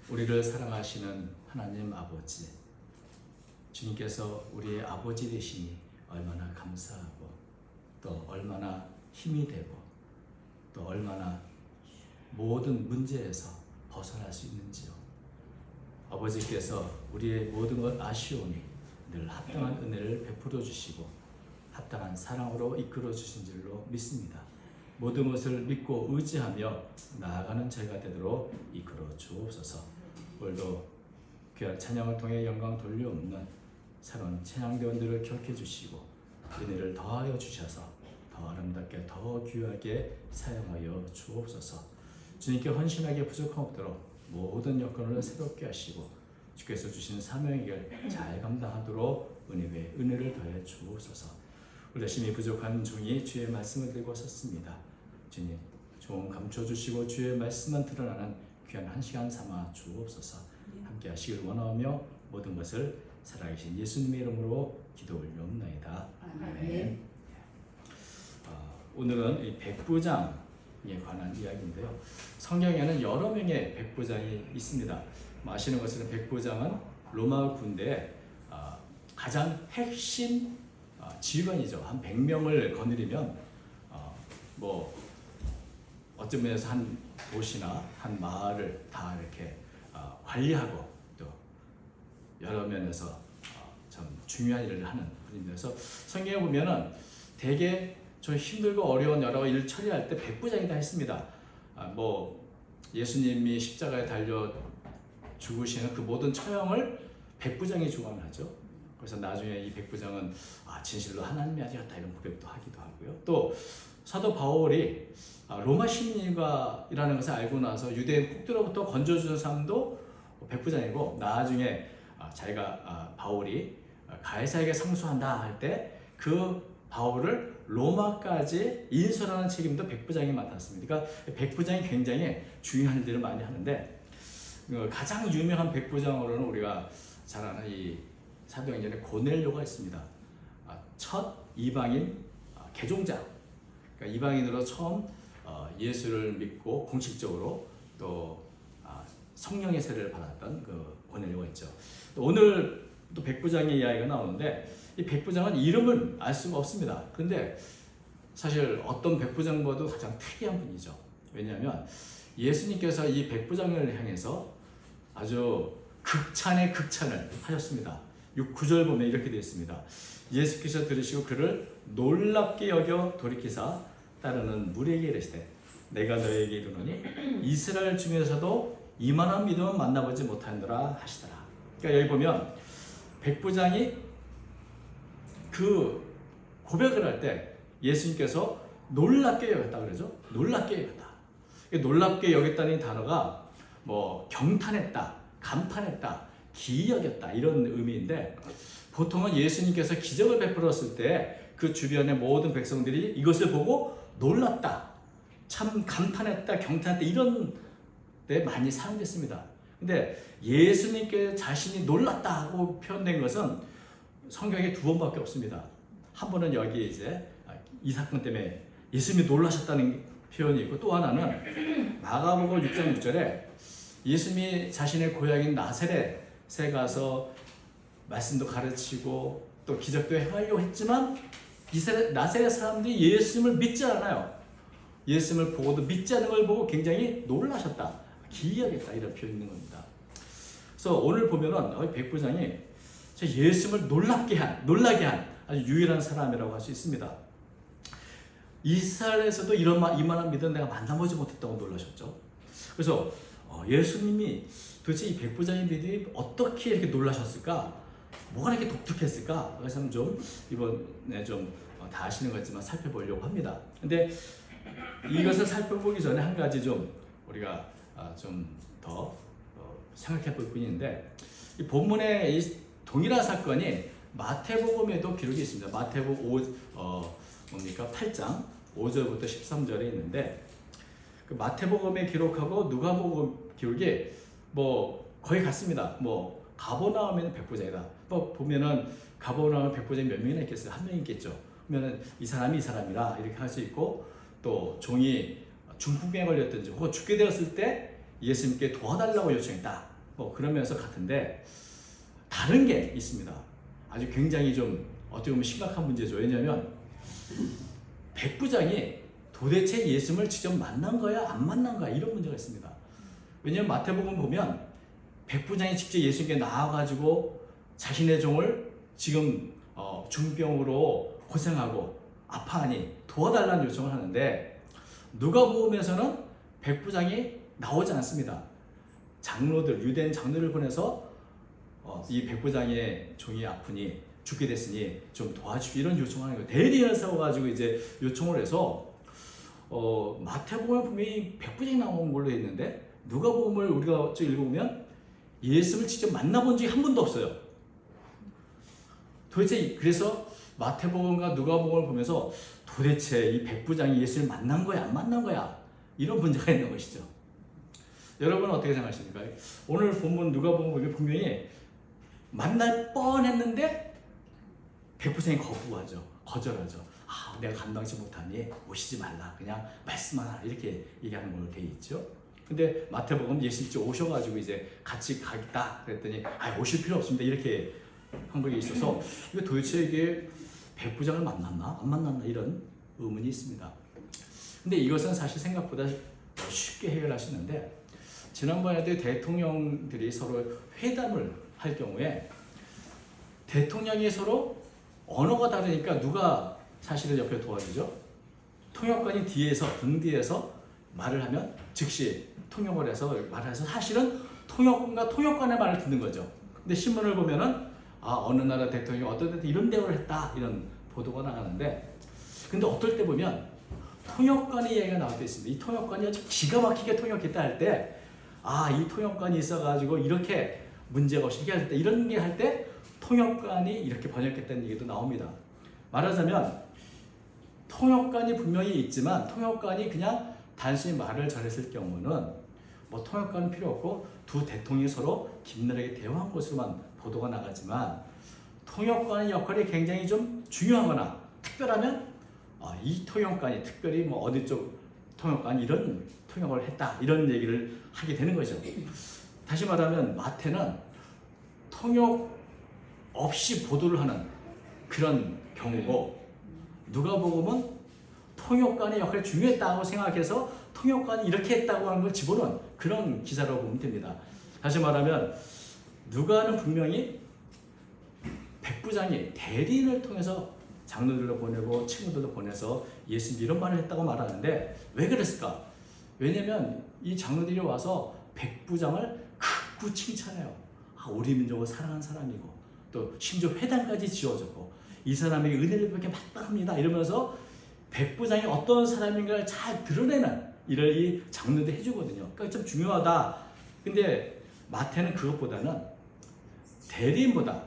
우리를 사랑하시는 하나님 아버지, 주님께서 우리의 아버지 되시니 얼마나 감사하고 또 얼마나 힘이 되고 또 얼마나 모든 문제에서 벗어날 수 있는지요. 아버지께서 우리의 모든 걸 아시오니 늘 합당한 은혜를 베풀어 주시고 합당한 사랑으로 이끌어 주신 줄로 믿습니다. 모든 것을 믿고 의지하며 나아가는 저희가 되도록 이끌어 주옵소서. 오늘도 귀한 찬양을 통해 영광 돌려옵는 새로운 찬양대원들을 기억해 주시고 은혜를 더하여 주셔서 더 아름답게 더 귀하게 사용하여 주옵소서. 주님께 헌신하게 부족함 없도록 모든 여건을 새롭게 하시고 주께서 주신 사명의 길 잘 감당하도록 은혜 위에 은혜를 더해 주옵소서. 우리 열심히 부족한 종이 주의 말씀을 들고 섰습니다. 주님, 종 감춰주시고 주의 말씀만 드러나는 귀한 한 시간 삼아 주옵소서. 함께 하시길 원하며 모든 것을 살아계신 예수님의 이름으로 기도 올려옵나이다. 아멘. 오늘은 이 백부장에 관한 이야기인데요. 성경에는 여러 명의 백부장이 있습니다. 아시는 것처럼 백부장은 로마 군대의 가장 핵심 지휘관이죠. 한 100명을 거느리면 뭐 어떤 면에서 한 도시나 한 마을을 다 이렇게 관리하고 또 여러 면에서 참 중요한 일을 하는 분인데서 성경에 보면은 되게 좀 힘들고 어려운 여러 일 처리할 때 백부장이 다 했습니다. 뭐 예수님이 십자가에 달려 죽으시는 그 모든 처형을 백부장이 주관을 하죠. 그래서 나중에 이 백부장은 진실로 하나님의 아들이었다 이런 고백도 하기도 하고요. 또 사도 바울이 로마 시민이라는 것을 알고 나서 유대인 폭도로부터 건져주는 사람도 백부장이고 나중에 자기가 바울이 가이사에게 상소한다 할 때 그 바울을 로마까지 인솔하는 책임도 백부장이 맡았습니다. 그러니까 백부장이 굉장히 중요한 일들을 많이 하는데 가장 유명한 백부장으로는 우리가 잘 아는 이 사도행전에 고넬료가 있습니다. 첫 이방인 개종자, 그러니까 이방인으로 처음 예수를 믿고 공식적으로 또 성령의 세례를 받았던 그 고넬료가 있죠. 오늘 또 백부장의 이야기가 나오는데 이 백부장은 이름을 알 수가 없습니다. 그런데 사실 어떤 백부장보다도 가장 특이한 분이죠. 왜냐하면 예수님께서 이 백부장을 향해서 아주 극찬의 극찬을 하셨습니다. 9절 보면 이렇게 되어 있습니다. 예수께서 들으시고 그를 놀랍게 여겨 돌이키사 따르는 무리에게 이르시되 내가 너에게 이르노니 이스라엘 중에서도 이만한 믿음은 만나보지 못하노라 하시더라. 그러니까 여기 보면 백부장이 그 고백을 할 때 예수님께서 놀랍게 여겼다 그러죠. 놀랍게 여겼다. 놀랍게 여겼다는 단어가 뭐 경탄했다, 감탄했다, 기이 여겼다 이런 의미인데 보통은 예수님께서 기적을 베풀었을 때 그 주변의 모든 백성들이 이것을 보고 놀랐다, 참 감탄했다, 경탄했다 이런 데 많이 사용됐습니다. 근데 예수님께 자신이 놀랐다고 표현된 것은 성경에 2번밖에 없습니다. 한 번은 여기 이제 이 사건 때문에 예수님이 놀라셨다는 표현이 있고 또 하나는 마가복음 6장 6절에 예수님이 자신의 고향인 나사렛에 가서 말씀도 가르치고 또 기적도 행하려고 했지만 나사렛 사람들이 예수님을 믿지 않아요. 예수님을 보고도 믿지 않는 걸 보고 굉장히 놀라셨다, 기이 여겼다 이런 표현이 있는 겁니다. 그래서 오늘 보면은 백부장이 예수님을 놀라게 한 아주 유일한 사람이라고 할 수 있습니다. 이스라엘에서도 이만한 믿음 내가 만나보지 못했다고 놀라셨죠. 그래서 예수님이 도대체 이 백부장의 믿음이 어떻게 이렇게 놀라셨을까? 뭐가 이렇게 독특했을까? 그래서 좀 이번에 좀 다 아시는 것 같지만 살펴보려고 합니다. 근데 이것을 살펴보기 전에 한 가지 좀 우리가 좀 더 생각해 볼 뿐인데 이 본문의 이 동일한 사건이 마태복음에도 기록이 있습니다. 마태복음 8장 5절부터 13절에 있는데 그 마태복음에 기록하고 누가복음 기록이 뭐 거의 같습니다. 뭐 가버나움에는 백부장이다. 뭐 보면은 가버나움 백부장이 몇 명이나 있겠어요? 한 명 있겠죠. 그러면은 이 사람이 이 사람이라 이렇게 할 수 있고 또 종이 중풍병에 걸렸든지 혹은 죽게 되었을 때 예수님께 도와달라고 요청했다. 뭐 그러면서 같은데 다른 게 있습니다. 아주 굉장히 좀 어떻게 보면 심각한 문제죠. 왜냐하면 백부장이 도대체 예수님을 직접 만난 거야 안 만난 거야 이런 문제가 있습니다. 왜냐하면 마태복음 보면 백부장이 직접 예수님께 나와가지고 자신의 종을 지금 중병으로 고생하고 아파하니 도와달라는 요청을 하는데 누가복음에서는 백부장이 나오지 않습니다. 장로들, 유대인 장로를 보내서 이 백부장의 종이 아프니 죽게 됐으니 좀 도와주십시오 이런 요청을 하는 거예요. 대리인을 세워가지고 이제 요청을 해서 마태복음에 분명히 백부장이 나온 걸로 했는데 누가복음을 우리가 읽어보면 예수를 직접 만나본 적이 한 번도 없어요. 도대체 그래서 마태복음과 누가복음을 보면서 도대체 이 백부장이 예수를 만난 거야 안 만난 거야 이런 문제가 있는 것이죠. 여러분은 어떻게 생각하십니까? 오늘 본문 누가복음 보면 분명히 만날 뻔했는데 백부장이 거절하죠. 내가 감당치 못하니 오시지 말라. 그냥 말씀만 하라. 이렇게 얘기하는 걸로 되어 있죠. 근데 마태복음 예수님 직접 오셔가지고 이제 같이 가겠다 그랬더니 오실 필요 없습니다. 이렇게 한 것이 있어서 이게 도대체 이게 백부장을 만났나 안 만났나 이런 의문이 있습니다. 근데 이것은 사실 생각보다 쉽게 해결할 수 있는데 지난번에도 대통령들이 서로 회담을 할 경우에 대통령이 서로 언어가 다르니까 누가 사실은 옆에 도와주죠? 통역관이 등 뒤에서 말을 하면 즉시 통역을 해서 말을 해서 사실은 통역관과 통역관의 말을 듣는 거죠. 근데 신문을 보면은 어느 나라 대통령이 어떤 데 이런 대우를 했다 이런 보도가 나가는데 근데 어떨 때 보면 통역관의 얘기가 나올 때 있습니다. 이 통역관이 아주 기가 막히게 통역했다 할 때 이 통역관이 있어가지고 이렇게 문제가 없이 해결했다 이런 게 할 때 통역관이 이렇게 번역했다는 얘기도 나옵니다. 말하자면 통역관이 분명히 있지만 통역관이 그냥 단순히 말을 잘했을 경우는 뭐 통역관은 필요 없고 두 대통령이 서로 긴밀하게 대화한 것으로만 보도가 나가지만 통역관의 역할이 굉장히 좀 중요하거나 특별하면 이 통역관이 특별히 뭐 어디 쪽 통역관이 이런 통역을 했다 이런 얘기를 하게 되는 거죠. 다시 말하면 마태는 통역 없이 보도를 하는 그런 경우고 누가복음은 통역관의 역할이 중요했다고 생각해서 통역관이 이렇게 했다고 하는 걸 집어넣은 그런 기사라고 보면 됩니다. 다시 말하면 누가는 분명히 백부장이 대리인을 통해서 장로들도 보내고 친구들도 보내서 예수님 이런 말을 했다고 말하는데 왜 그랬을까? 왜냐면 이 장로들이 와서 백부장을 극구 칭찬해요. 우리 민족을 사랑하는 사람이고 또 심지어 회당까지 지어줬고 이 사람에게 은혜를 베게 마땅합니다 이러면서 백부장이 어떤 사람인가를 잘 드러내는 일을 이 장로들이 해주거든요. 그러니까 좀 중요하다. 근데 마태는 그것보다는 대리인보다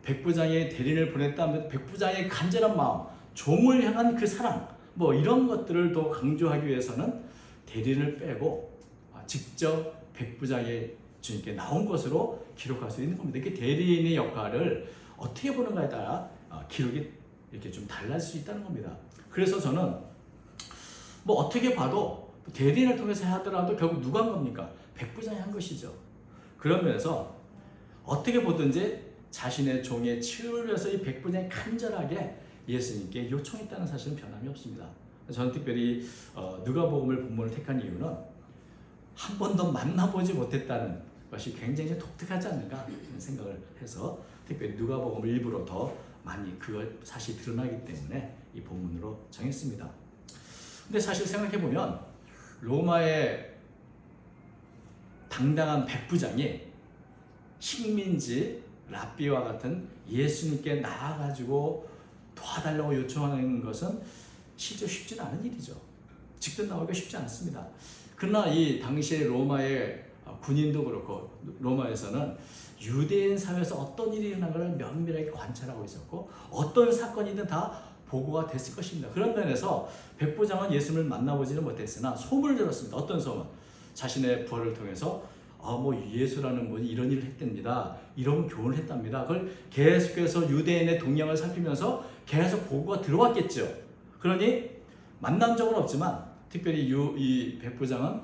백부장의 대리인을 보냈다면 백부장의 간절한 마음, 종을 향한 그 사랑 뭐 이런 것들을 더 강조하기 위해서는 대리인을 빼고 직접 백부장의 주님께 나온 것으로 기록할 수 있는 겁니다. 이렇게 대리인의 역할을 어떻게 보는가에 따라 기록이 이렇게 좀 달라질 수 있다는 겁니다. 그래서 저는 뭐 어떻게 봐도 대리인을 통해서 하더라도 결국 누가 한 겁니까? 백부장이 한 것이죠. 그런 면에서 어떻게 보든지 자신의 종의 치유를 위해서 이 백부장이 간절하게 예수님께 요청했다는 사실은 변함이 없습니다. 저는 특별히 누가복음을 본문을 택한 이유는 한 번도 만나보지 못했다는 것이 굉장히 독특하지 않는가 생각을 해서 특별히 누가복음을 일부러 더 많이 그걸 사실 드러나기 때문에 이 본문으로 정했습니다. 근데 사실 생각해보면 로마의 당당한 백부장이 식민지 랍비와 같은 예수님께 나아가지고 도와달라고 요청하는 것은 실제 쉽지는 않은 일이죠. 직접 나오기가 쉽지 않습니다. 그러나 이 당시의 로마의 군인도 그렇고 로마에서는 유대인 사회에서 어떤 일이 일어난 것을 면밀하게 관찰하고 있었고 어떤 사건이든 다 보고가 됐을 것입니다. 그런 면에서 백부장은 예수님을 만나보지는 못했으나 소문을 들었습니다. 어떤 소문? 자신의 부활을 통해서 뭐 예수라는 분이 이런 일을 했답니다. 이런 교훈을 했답니다. 그걸 계속해서 유대인의 동향을 살피면서 계속 보고가 들어왔겠죠. 그러니 만난 적은 없지만 특별히 이 백부장은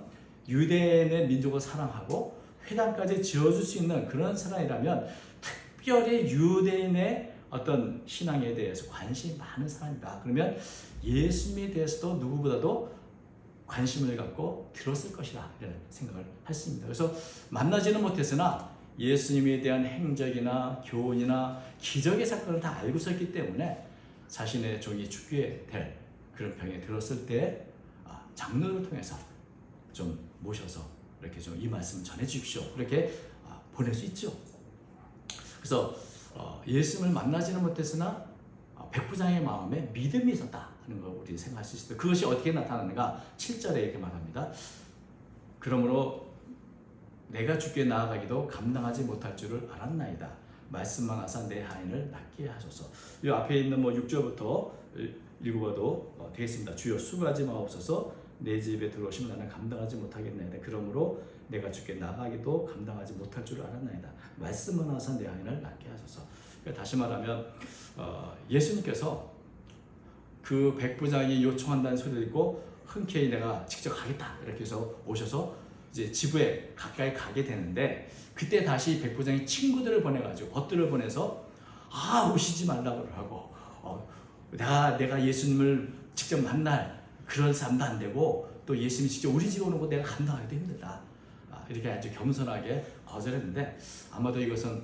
유대인의 민족을 사랑하고 회당까지 지어줄 수 있는 그런 사람이라면 특별히 유대인의 어떤 신앙에 대해서 관심이 많은 사람이다. 그러면 예수님에 대해서도 누구보다도 관심을 갖고 들었을 것이다. 이런 생각을 했습니다. 그래서 만나지는 못했으나 예수님에 대한 행적이나 교훈이나 기적의 사건을 다 알고 있었기 때문에 자신의 종이 죽게 될 그런 병에 들었을 때 장로를 통해서 좀 모셔서 이렇게 좀 이 말씀 전해 주십시오. 이렇게 보낼 수 있죠. 그래서 예수님을 만나지는 못했으나 백부장의 마음에 믿음이 있었다 하는 걸 우리 생각할 수 있습니다. 그것이 어떻게 나타나는가? 7절에 이렇게 말합니다. 그러므로 내가 주께 나아가기도 감당하지 못할 줄을 알았나이다. 말씀만 하사 내 하인을 낫게 하소서. 이 앞에 있는 6절부터 읽어봐도 되겠습니다. 주여 수고하지 마옵소서. 내 집에 들어오시면 나는 감당하지 못하겠나이다. 그러므로 내가 주께 나가기도 감당하지 못할 줄을 알았나이다. 말씀만 하사 내 하인을 낫게 하소서. 그러니까 다시 말하면 예수님께서 그 백부장이 요청한다는 소리를 듣고 흔쾌히 내가 직접 가겠다 이렇게 해서 오셔서 이제 지부에 가까이 가게 되는데, 그때 다시 백부장이 친구들을 보내가지고 벗들을 보내서 오시지 말라고 하고 내가 예수님을 직접 만날 그런 사람도 안 되고 또 예수님이 직접 우리 집에 오는 거 내가 감당하기도 힘들다. 이렇게 아주 겸손하게 거절했는데, 아마도 이것은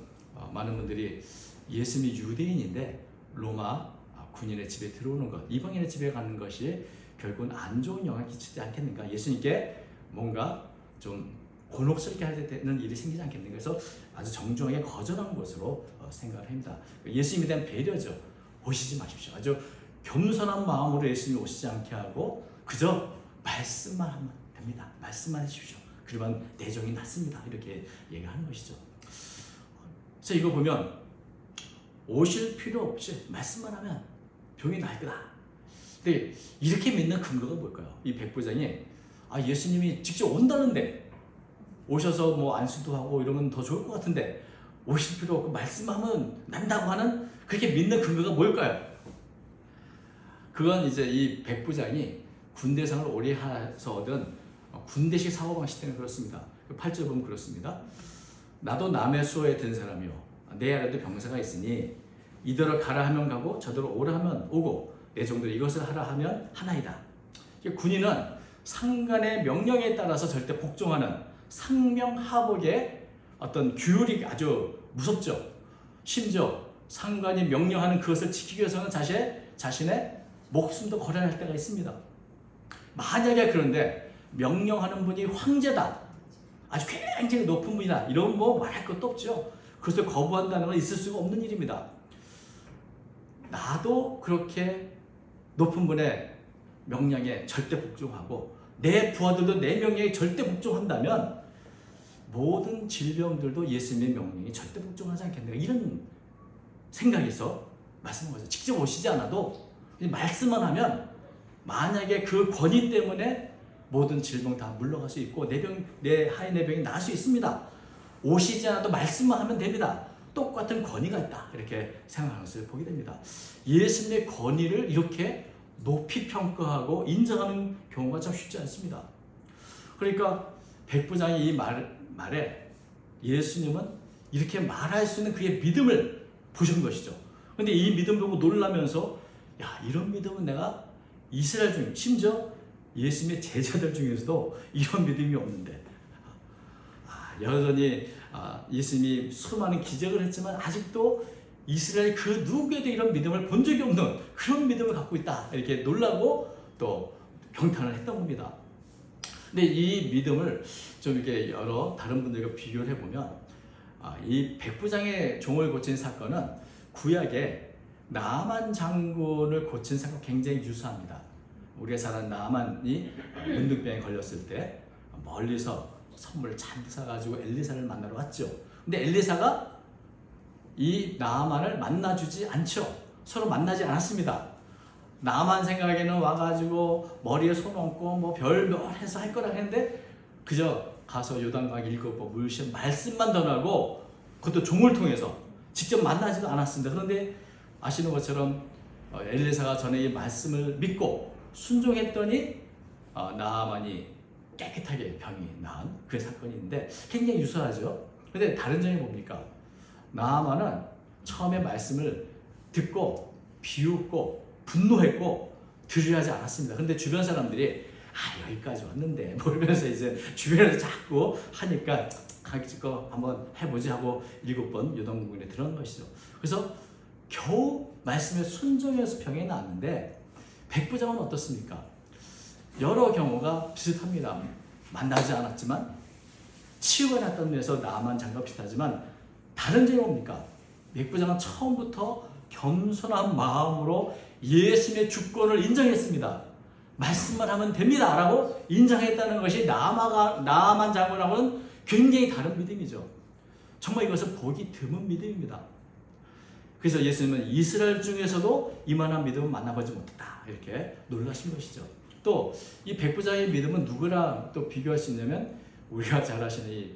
많은 분들이 예수님이 유대인인데 로마 군인의 집에 들어오는 것, 이방인의 집에 가는 것이 결국은 안 좋은 영향을 끼치지 않겠는가. 예수님께 뭔가 좀 곤혹스럽게 하게 되는 일이 생기지 않겠는가. 그래서 아주 정중하게 거절한 것으로 생각을 합니다. 예수님에 대한 배려죠. 오시지 마십시오. 아주 겸손한 마음으로 예수님이 오시지 않게 하고 그저 말씀만 하면 됩니다. 말씀만 해주십시오. 그러면 내 종이 낫습니다. 이렇게 얘기하는 것이죠. 그래서 이거 보면 오실 필요 없이 말씀만 하면 병이 나을 거다. 근데 이렇게 믿는 근거가 뭘까요? 이 백부장이 예수님이 직접 온다는데 오셔서 뭐 안수도 하고 이러면 더 좋을 것 같은데 오실 필요 없고 말씀하면 난다고 하는 그렇게 믿는 근거가 뭘까요? 그건 이제 이 백부장이 군대상을 오래 해서 얻은 군대식 사고방식 때문에 그렇습니다. 8절 보면 그렇습니다. 나도 남의 수호에 든 사람이요 내 아래도 병사가 있으니 이더러 가라 하면 가고 저더러 오라 하면 오고 내 종들이 이것을 하라 하면 하나이다. 군인은 상관의 명령에 따라서 절대 복종하는 상명하복의 어떤 규율이 아주 무섭죠. 심지어 상관이 명령하는 그것을 지키기 위해서는 자신의 목숨도 걸어야 할 때가 있습니다. 만약에 그런데 명령하는 분이 황제다, 아주 굉장히 높은 분이다, 이런 거 말할 것도 없죠. 그것을 거부한다는 건 있을 수가 없는 일입니다. 나도 그렇게 높은 분의 명령에 절대 복종하고 내 부하들도 내 명령에 절대 복종한다면 모든 질병들도 예수님의 명령에 절대 복종하지 않겠는가, 이런 생각에서 말씀한 거죠. 직접 오시지 않아도 말씀만 하면 만약에 그 권위 때문에 모든 질병 다 물러갈 수 있고 내 하인의 병이 나을 수 있습니다. 오시지 않아도 말씀만 하면 됩니다. 똑같은 권위가 있다, 이렇게 생각하는 것을 보게 됩니다. 예수님의 권위를 이렇게 높이 평가하고 인정하는 경우가 참 쉽지 않습니다. 그러니까 백부장이 이 말에 예수님은 이렇게 말할 수 있는 그의 믿음을 보신 것이죠. 그런데 이 믿음 보고 놀라면서 이런 믿음은 내가 이스라엘 중, 심지어 예수님의 제자들 중에서도 이런 믿음이 없는데 여전히 예수님이 수많은 기적을 했지만 아직도 이스라엘 그 누구에도 이런 믿음을 본 적이 없는 그런 믿음을 갖고 있다, 이렇게 놀라고 또 경탄을 했던 겁니다. 근데 이 믿음을 좀 이렇게 여러 다른 분들과 비교를 해보면 이 백부장의 종을 고친 사건은 구약에 나만 장군을 고친 사건 굉장히 유사합니다. 우리가 잘 아는 나만이 문둥병에 걸렸을 때 멀리서 선물을 잔뜩 사가지고 엘리사를 만나러 왔죠. 근데 엘리사가 이 나만을 만나주지 않죠. 서로 만나지 않았습니다. 나만 생각에는 와가지고 머리에 손 얹고 뭐 별별 해서 할 거라 했는데 그저 가서 요단강 읽고 물씬 말씀만 전하고, 그것도 종을 통해서 직접 만나지도 않았습니다. 그런데 아시는 것처럼 엘리사가 전에 이 말씀을 믿고 순종했더니 나만이 깨끗하게 병이 나은 그 사건인데 굉장히 유사하죠. 근데 다른 점이 뭡니까? 나아만은 처음에 말씀을 듣고 비웃고 분노했고 들으려하지 않았습니다. 그런데 주변 사람들이 여기까지 왔는데 뭐 이러면서 이제 주변에서 자꾸 하니까 가기 거 한번 해보지 하고 7번 요동군에 들어간 것이죠. 그래서 겨우 말씀에 순종해서 병이 나았는데 백부장은 어떻습니까? 여러 경우가 비슷합니다. 만나지 않았지만 치유가 났다는 데서 나만 장과 비슷하지만 다른 점이 뭡니까? 백부장은 처음부터 겸손한 마음으로 예수님의 주권을 인정했습니다. 말씀만 하면 됩니다 라고 인정했다는 것이 나아만 장군하고는 굉장히 다른 믿음이죠. 정말 이것은 보기 드문 믿음입니다. 그래서 예수님은 이스라엘 중에서도 이만한 믿음을 만나보지 못했다 이렇게 놀라신 것이죠. 또 이 백부장의 믿음은 누구랑 또 비교할 수 있냐면 우리가 잘 아시는 이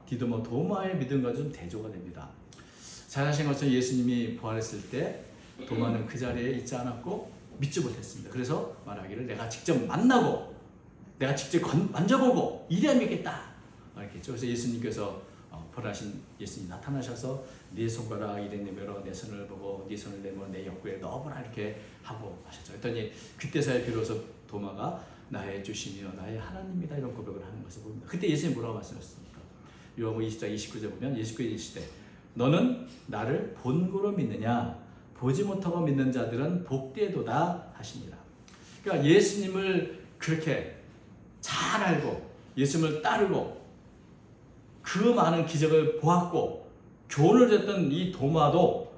디도모 도마의 믿음과 좀 대조가 됩니다. 잘 아시는 것처럼 예수님이 부활했을 때 도마는 그 자리에 있지 않았고 믿지 못했습니다. 그래서 말하기를 내가 직접 만나고 내가 직접 만져보고 이래야 믿겠다 이렇게 했죠. 그래서 예수님께서 부활하신 예수님이 나타나셔서 네 손가락 이래 내밀어 내 손을 보고 네 손을 내밀어 내 옆구리에 넣어보라 이렇게 하고 하셨죠. 그랬더니 그때서야 비로소 도마가 나의 주시며 나의 하나님이다 이런 고백을 하는 것을 봅니다. 그때 예수님이 뭐라고 말씀하셨습니까? 요한복음 20장 29절 보면 예수께서 이르시되 너는 나를 본고로 믿느냐 보지 못하고 믿는 자들은 복되도다 하십니다. 그러니까 예수님을 그렇게 잘 알고 예수님을 따르고 그 많은 기적을 보았고 교훈을 듣던 이 도마도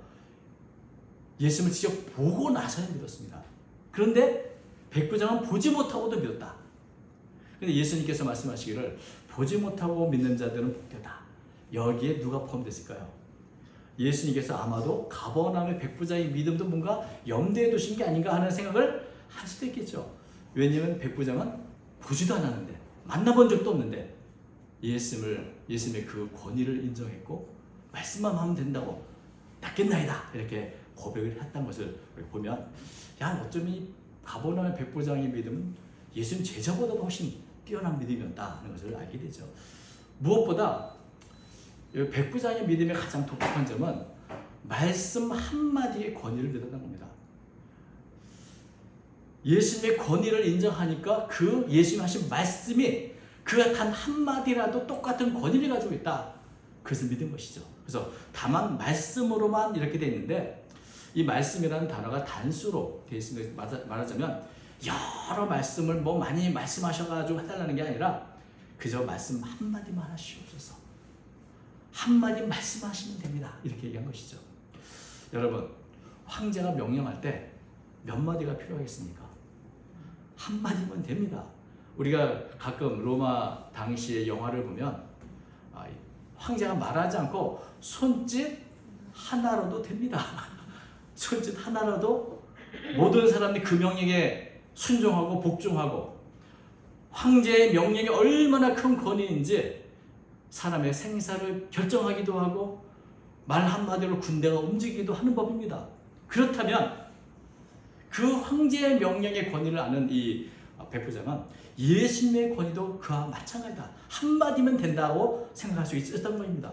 예수님을 직접 보고 나서야 믿었습니다. 그런데 백부장은 보지 못하고도 믿었다. 그런데 예수님께서 말씀하시기를 보지 못하고 믿는 자들은 복되다. 여기에 누가 포함됐을까요? 예수님께서 아마도 가버나움의 백부장의 믿음도 뭔가 염두에 두신 게 아닌가 하는 생각을 할 수도 있겠죠. 왜냐하면 백부장은 보지도 않았는데 만나본 적도 없는데 예수님의 그 권위를 인정했고 말씀만 하면 된다고 낫겠나이다 이렇게 고백을 했던 것을 보면 어쩜 이 가버나움의 백부장의 믿음은 예수님 제자보다도 훨씬 뛰어난 믿음이었다는 것을 알게 되죠. 무엇보다 백부장의 믿음의 가장 독특한 점은 말씀 한마디의 권위를 믿었던 겁니다. 예수님의 권위를 인정하니까 그 예수님 하신 말씀이 그가 단 한마디라도 똑같은 권위를 가지고 있다. 그것을 믿은 것이죠. 그래서 다만 말씀으로만 이렇게 되어 있는데 이 말씀이라는 단어가 단수로 되어 있습니다. 말하자면 여러 말씀을 많이 말씀하셔가지고 해달라는 게 아니라 그저 말씀 한마디만 하시옵소서. 한마디 말씀하시면 됩니다. 이렇게 얘기한 것이죠. 여러분, 황제가 명령할 때 몇 마디가 필요하겠습니까? 한마디면 됩니다. 우리가 가끔 로마 당시의 영화를 보면 황제가 말하지 않고 손짓 하나로도 됩니다. 손짓 하나로도 모든 사람들이 그 명령에 순종하고 복종하고 황제의 명령이 얼마나 큰 권위인지 사람의 생사를 결정하기도 하고 말 한마디로 군대가 움직이기도 하는 법입니다. 그렇다면 그 황제의 명령의 권위를 아는 이 백부장은 예수님의 권위도 그와 마찬가지다. 한마디면 된다고 생각할 수 있었던 겁니다.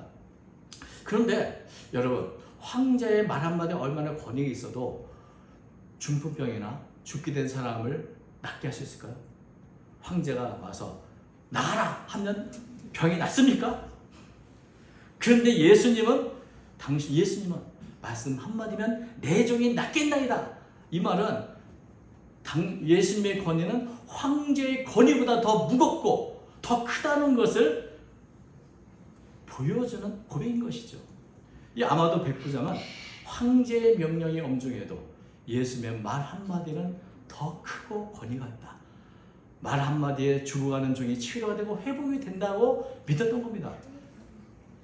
그런데 여러분, 황제의 말 한마디에 얼마나 권위가 있어도 중풍병이나 죽게 된 사람을 낫게 할 수 있을까요? 황제가 와서 나가라 하면 병이 낫습니까? 그런데 예수님은 말씀 한마디면 내 종이 낫겠나이다. 이 말은 예수님의 권위는 황제의 권위보다 더 무겁고 더 크다는 것을 보여주는 고백인 것이죠. 아마도 백부장은 황제의 명령이 엄중해도 예수님의 말 한마디는 더 크고 권위가 있다. 말 한마디에 죽어가는 종이 치료가 되고 회복이 된다고 믿었던 겁니다.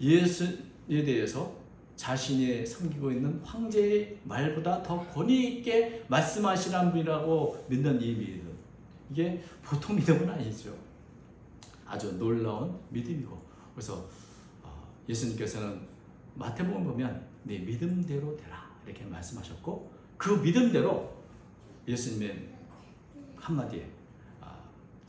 예수에 대해서 자신이 섬기고 있는 황제의 말보다 더 권위 있게 말씀하시는 분이라고 믿는 이 믿음, 이게 보통 믿음은 아니죠. 아주 놀라운 믿음이고, 그래서 예수님께서는 마태복음 보면 네 믿음대로 되라 이렇게 말씀하셨고, 그 믿음대로 예수님의 한마디에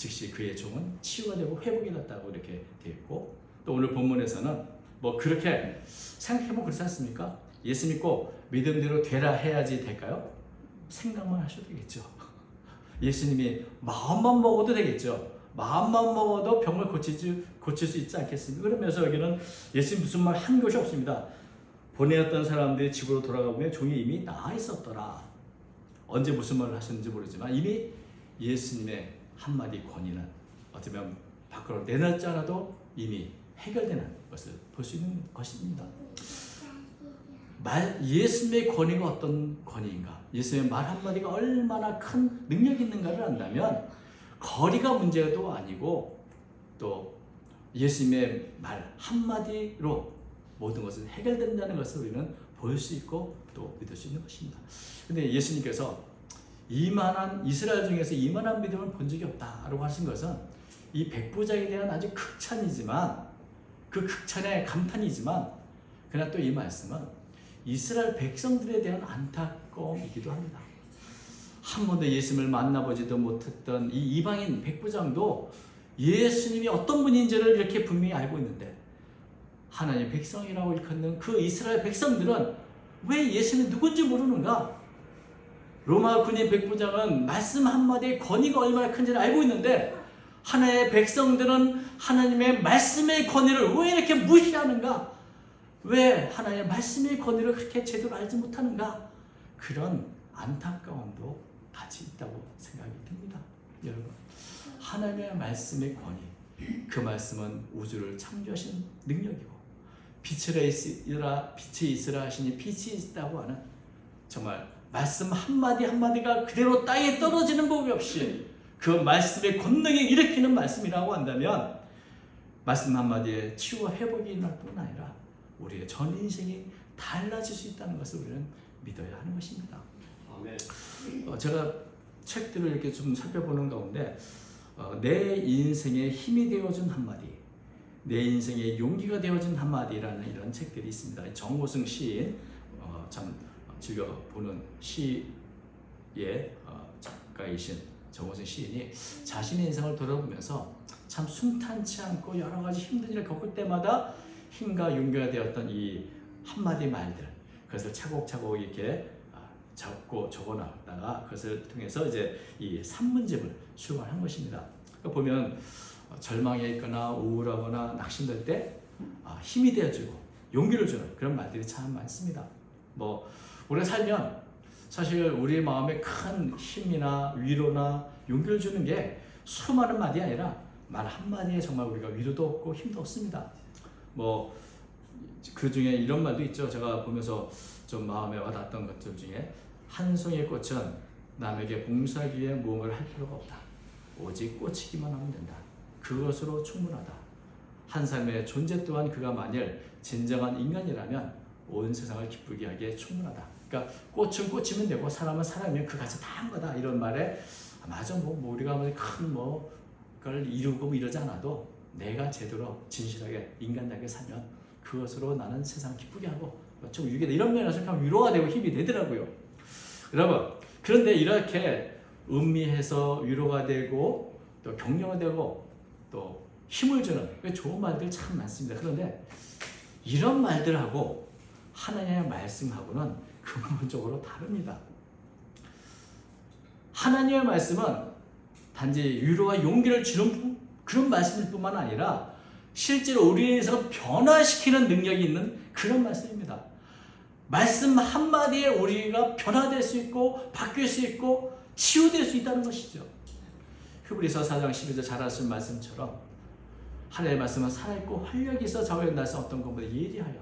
즉시 그의 종은 치유가 되고 회복이 났다고 이렇게 되어 있고, 또 오늘 본문에서는 뭐 그렇게 생각해보면 그렇지 않습니까? 예수 믿고 믿음대로 되라 해야지 될까요? 생각만 하셔도 되겠죠. 예수님이 마음만 먹어도 되겠죠. 마음만 먹어도 병을 고칠 수 있지 않겠습니까? 그러면서 여기는 예수님 무슨 말 한 것이 없습니다. 보내었던 사람들이 집으로 돌아가보면 종이 이미 나아 있었더라. 언제 무슨 말을 하셨는지 모르지만 이미 예수님의 한마디 권위는 어쩌면 밖으로 내놓지 않아도 이미 해결되는 것을 볼 수 있는 것입니다. 예수님의 권위가 어떤 권위인가? 예수님의 말 한마디가 얼마나 큰 능력이 있는가를 안다면 거리가 문제도 아니고 또 예수님의 말 한마디로 모든 것은 해결된다는 것을 우리는 볼 수 있고 또 믿을 수 있는 것입니다. 근데 예수님께서 이스라엘 중에서 이만한 믿음을 본 적이 없다라고 하신 것은 이 백부장에 대한 아주 극찬이지만, 그 극찬의 감탄이지만, 그러나 또 이 말씀은 이스라엘 백성들에 대한 안타까움이기도 합니다. 한 번도 예수님을 만나보지도 못했던 이 이방인 백부장도 예수님이 어떤 분인지를 이렇게 분명히 알고 있는데, 하나님의 백성이라고 일컫는 그 이스라엘 백성들은 왜 예수님이 누군지 모르는가? 로마 군인 백부장은 말씀 한마디의 권위가 얼마나 큰지를 알고 있는데, 하나님의 백성들은 하나님의 말씀의 권위를 왜 이렇게 무시하는가? 왜 하나님의 말씀의 권위를 그렇게 제대로 알지 못하는가? 그런 안타까움도 같이 있다고 생각이 듭니다. 여러분, 하나님의 말씀의 권위, 그 말씀은 우주를 창조하신 능력이고, 빛이 있으라 하시니 빛이 있다고 하는, 정말 말씀 한마디 한마디가 그대로 땅에 떨어지는 법이 없이 그 말씀의 권능이 일으키는 말씀이라고 한다면, 말씀 한마디에 치유와 회복이 일어날 뿐 아니라 우리의 전 인생이 달라질 수 있다는 것을 우리는 믿어야 하는 것입니다. 아멘. 제가 책들을 이렇게 좀 살펴보는 가운데 내 인생의 힘이 되어준 한마디, 내 인생의 용기가 되어준 한마디라는 이런 책들이 있습니다. 정호승 시인, 참 즐겨 보는 시의 작가이신 정호승 시인이 자신의 인생을 돌아보면서 참 순탄치 않고 여러 가지 힘든 일을 겪을 때마다 힘과 용기가 되었던 이 한마디 말들, 그것을 차곡차곡 이렇게 적어놨다가 그것을 통해서 이제 이 산문집을 출간한 것입니다. 그러니까 보면 절망에 있거나 우울하거나 낙심될 때 힘이 되어주고 용기를 주는 그런 말들이 참 많습니다. 뭐 우리가 살면 사실 우리의 마음에 큰 힘이나 위로나 용기를 주는 게 수많은 말이 아니라 말 한마디에 정말 우리가 위로도 얻고 힘도 얻습니다. 뭐 그 중에 이런 말도 있죠. 제가 보면서 좀 마음에 와닿았던 것들 중에, 한 송이의 꽃은 남에게 봉사하기 위해 무언가를 할 필요가 없다. 오직 꽂히기만 하면 된다. 그것으로 충분하다. 한 사람의 존재 또한 그가 만일 진정한 인간이라면 온 세상을 기쁘게 하기에 충분하다. 그러니까 꽃은 꽃이면 되고 사람은 사람이면 그가지 다 한 거다. 이런 말에 맞아, 뭐 우리가 큰 걸 이루고 이러지 않아도 내가 제대로 진실하게 인간답게 살면 그것으로 나는 세상 기쁘게 하고 좀 유익이다. 이런 면에서 참 위로가 되고 힘이 되더라고요. 여러분, 그런데 이렇게 음미해서 위로가 되고 또 격려가 되고 또 힘을 주는 좋은 말들 참 많습니다. 그런데 이런 말들하고 하나님의 말씀하고는 근본적으로 다릅니다. 하나님의 말씀은 단지 위로와 용기를 주는 그런 말씀일 뿐만 아니라 실제로 우리에서 변화시키는 능력이 있는 그런 말씀입니다. 말씀 한마디에 우리가 변화될 수 있고 바뀔 수 있고 치유될 수 있다는 것이죠. 히브리서 4장 12절 잘 아시는 말씀처럼 하나님의 말씀은 살아있고 활력이 있어 좌우에 날선 어떤 것보다 예리하여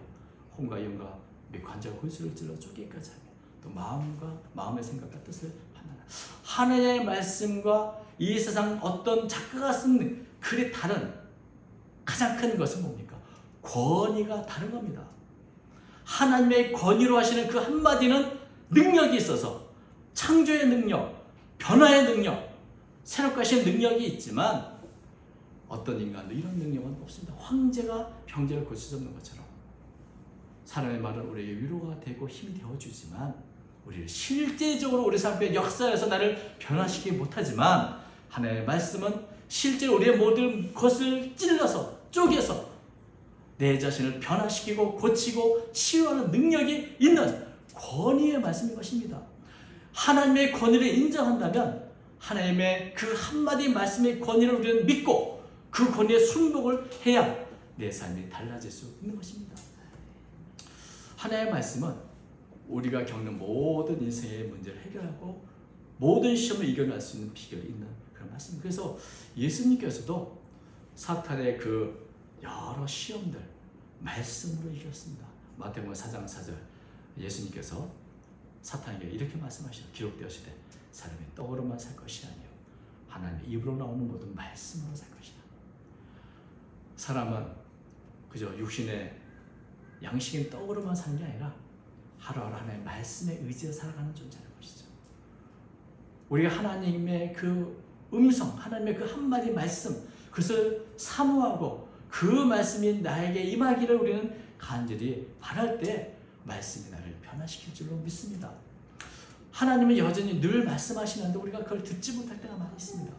혼과 영과 및 관절 골수를 찔러 쪼개기까지 하며 또 마음과 마음의 생각과 뜻을 판단하라. 하나님의 말씀과 이 세상 어떤 작가가 쓴 글이 다른 가장 큰 것은 뭡니까? 권위가 다른 겁니다. 하나님의 권위로 하시는 그 한마디는 능력이 있어서 창조의 능력, 변화의 능력, 새롭게 하시는 능력이 있지만 어떤 인간도 이런 능력은 없습니다. 황제가 병제를 고칠 수 없는 것처럼 사람의 말은 우리에게 위로가 되고 힘이 되어주지만 우리를 실제적으로 우리 삶의 역사에서 나를 변화시키지 못하지만 하나님의 말씀은 실제로 우리의 모든 것을 찔러서 쪼개서 내 자신을 변화시키고 고치고 치유하는 능력이 있는 권위의 말씀인 것입니다. 하나님의 권위를 인정한다면 하나님의 그 한마디 말씀의 권위를 우리는 믿고 그 권위에 순복을 해야 내 삶이 달라질 수 있는 것입니다. 하나님의 말씀은 우리가 겪는 모든 인생의 문제를 해결하고 모든 시험을 이겨낼 수 있는 비결이 있는 그런 말씀입니다. 그래서 예수님께서도 사탄의 그 여러 시험들 말씀으로 이겼습니다. 마태복음 4장 4절 예수님께서 사탄에게 이렇게 말씀하시죠. 기록되었으되 사람이 떡으로만 살 것이 아니요 하나님의 입으로 나오는 모든 말씀으로 살 것이다. 사람은 그저 육신의 양식인 떡으로만 사는 게 아니라 하루하루 하나님의 말씀에 의지해 살아가는 존재라는 것이죠. 우리가 하나님의 그 음성, 하나님의 그 한마디 말씀, 그것을 사모하고 그 말씀이 나에게 임하기를 우리는 간절히 바랄 때 말씀이 나를 변화시킬 줄로 믿습니다. 하나님은 여전히 늘 말씀하시는데 우리가 그걸 듣지 못할 때가 많이 있습니다.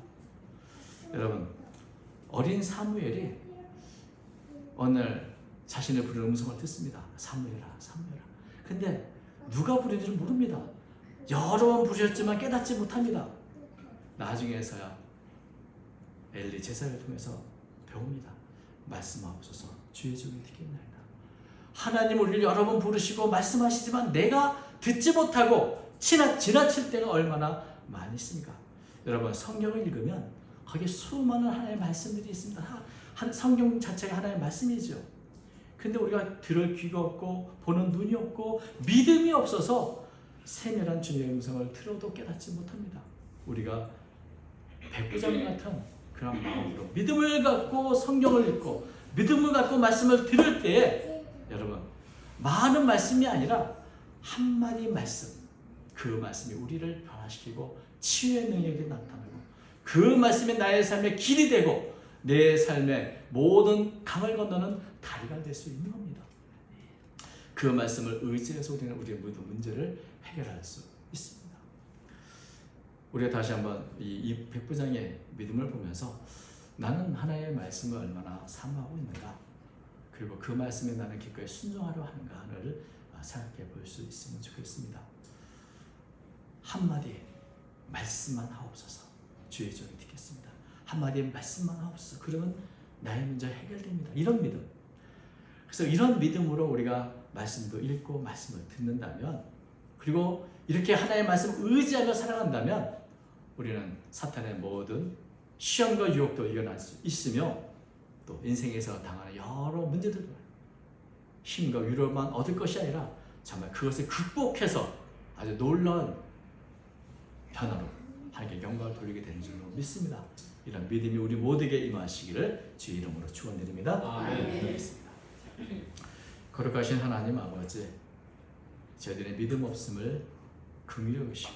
여러분, 어린 사무엘이 어느 날 자신의 부르는 음성을 듣습니다. 사무엘아, 사무엘아. 근데 누가 부르는지를 모릅니다. 여러 번 부르셨지만 깨닫지 못합니다. 나중에서야 엘리 제사를 통해서 배웁니다. 말씀하옵소서 주의 종이 듣겠나이다. 하나님 우리를 여러 번 부르시고 말씀하시지만 내가 듣지 못하고 지나칠 때가 얼마나 많이 있습니까? 여러분 성경을 읽으면 거기에 수많은 하나님의 말씀들이 있습니다. 성경 자체가 하나님의 말씀이죠. 근데 우리가 들을 귀가 없고 보는 눈이 없고 믿음이 없어서 세밀한 주님의 음성을 들어도 깨닫지 못합니다. 우리가 백부장 같은 그런 마음으로 믿음을 갖고 성경을 읽고 믿음을 갖고 말씀을 들을 때에 여러분 많은 말씀이 아니라 한마디 말씀, 그 말씀이 우리를 변화시키고 치유의 능력이 나타나고 그 말씀이 나의 삶의 길이 되고 내 삶의 모든 강을 건너는 다리가 될 수 있는 겁니다. 그 말씀을 의지해서 우리는 우리의 모든 문제를 해결할 수 있습니다. 우리가 다시 한번 이 백부장의 믿음을 보면서 나는 하나님의 말씀을 얼마나 사모하고 있는가, 그리고 그 말씀에 나는 기꺼이 순종하려 하는가를 생각해 볼 수 있으면 좋겠습니다. 한마디 말씀만 하옵소서 주의 종이 듣겠습니다. 한마디 말씀만 하옵소서 그러면 나의 문제 해결됩니다. 이런 믿음. 그래서 이런 믿음으로 우리가 말씀도 읽고 말씀을 듣는다면, 그리고 이렇게 하나님의 말씀을 의지하며 살아간다면 우리는 사탄의 모든 시험과 유혹도 이겨낼 수 있으며 또 인생에서 당하는 여러 문제들도 힘과 위로만 얻을 것이 아니라 정말 그것을 극복해서 아주 놀라운 변화로 하나님께 영광을 돌리게 되는 줄로 믿습니다. 이런 믿음이 우리 모두에게 임하시기를 주의 이름으로 축원드립니다. 아멘. 거룩하신 하나님 아버지, 저희들의 믿음 없음을 긍휼히 여기시고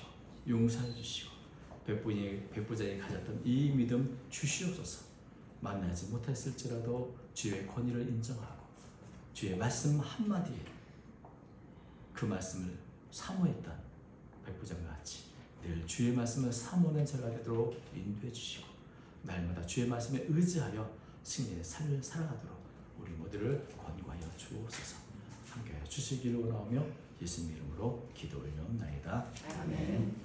용서해 주시고 백부장이 가졌던 이 믿음 주시옵소서. 만나지 못했을지라도 주의 권위를 인정하고 주의 말씀 한마디에 그 말씀을 사모했던 백부장과 같이 늘 주의 말씀을 사모하는 저가 되도록 인도해 주시고 날마다 주의 말씀에 의지하여 승리의 삶을 살아가도록 우리 모두를 권고하여 주옵소서. 함께 주시기를 원하오며 예수님 이름으로 기도 올려옵나이다. 아멘.